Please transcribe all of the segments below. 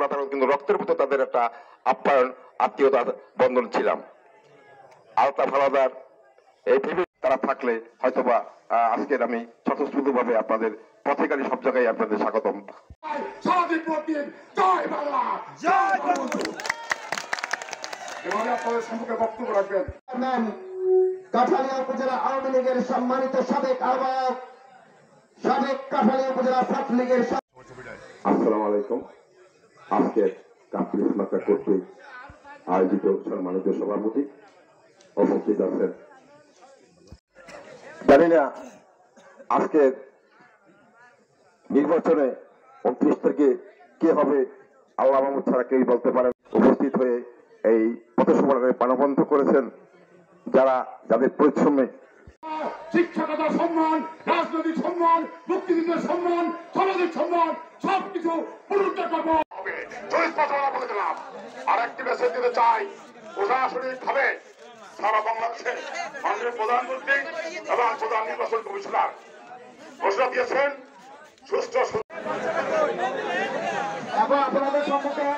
না থাকলেও কিন্তু রক্তের মতো তাদের একটা আপ্যায়ন, আত্মীয়তা বন্ধন ছিলাম। আলতাফ হাওলাদার এই ভেবে তারা থাকলে হয়তোবা আজকের আমি স্বতঃস্ফূর্তভাবে আপনাদের পথেকারী সব জায়গায় আপনাদের স্বাগতম। আপনাদের সম্মুখে বক্তব্য রাখবেন কাঠালিয়া উপজেলা আওয়ামী লীগের সম্মানিত সাবেক আহ্বায়ক, সাবেক কাঠালিয়া উপজেলা ছাত্রলীগের। আসসালামু আলাইকুম। আজকে কাপ্রিস মার্কা কর্তৃক আয়োজিত সম্মানিত সভাপতি উপস্থিত আছেন, জানি না আজকে নির্বাচনে 29 তারিখে কে হবে আল্লাহ মাহমুদ ছাড়া কেউ বলতে পারেন। উপস্থিত হয়ে এই পথসভাকে প্রাণবন্ত করেছেন যারা, যাদের পরিশ্রমে শিক্ষকতার সম্মান, রাজনৈতিক সম্মান, মুক্তিযুদ্ধের সম্মান, সামাজিক সম্মান সবকিছু পুনরুদ্ধার করবো। বলে দিলাম আর একটি মেসেজ দিতে চাই, প্রশাসনিক ভাবে সারা বাংলাদেশে মাননীয় প্রধানমন্ত্রী এবং প্রধান নির্বাচন কমিশনার ঘোষণা দিয়েছেন সুষ্ঠু এবং আপনাদের সম্মুখে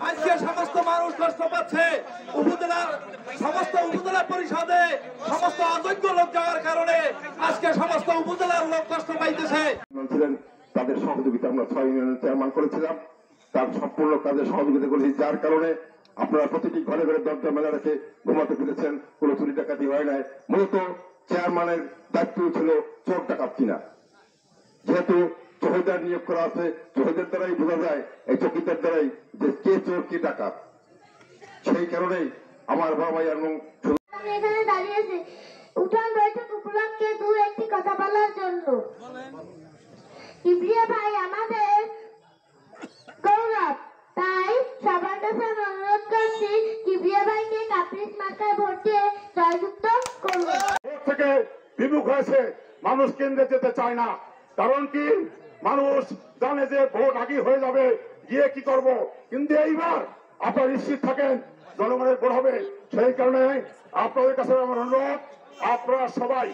আজকে সমস্ত মানুষ কষ্ট পাচ্ছে। উপজেলার সমস্ত উপজেলা পরিষদে সমস্ত অযোগ্য লোক যাওয়ার কারণে আজকে সমস্ত উপজেলার লোক কষ্ট পাইতেছে। তাদের সহযোগিতা আমরা 6 ইউনিয়নের চেয়ারম্যান করেছিলাম, তার সম্পূর্ণ কাজে সহযোগিতা করেছি, যার কারণে আপনারা প্রতিটি ঘরে ঘরে দরজা মেলা রেখে ঘুমাতে পেরেছেন, কোনো চুরি ডাকাতি হয় নাই। মূলত চেয়ারম্যানের দায়িত্ব ছিল চোর ডাকাত কিনা। যেহেতু চৌকিদার নিয়োগ করা আছে, চৌকিদার দ্বারাই বোঝা যায়, এই চৌকিদার দ্বারাই যে কে চোর কে ডাকাত। সেই কারণেই আমার বাবা এবং এখানে দাঁড়িয়েছে উঠান বৈঠক উপলক্ষে দু একটি কথা বলার জন্য। কিবরিয়া ভাই আমাদের গৌরব, তাই সবার কাছে অনুরোধ করছি কিবরিয়া ভাইকে কাপ্রিস মার্কায় ভোট দিয়ে জয়যুক্ত করুন। থেকে বিমুখ হয়েছে, মানুষ কেন্দ্রে যেতে চায় না। কারণ কি, মানুষ জানে যে ভোট আগে হয়ে যাবে, গিয়ে কি করব। কিন্তু এইবার আপনারা নিশ্চিত থাকেন জনগণের ভোট হবে। সেই কারণে আপনাদের কাছে আমার অনুরোধ, আপনারা সবাই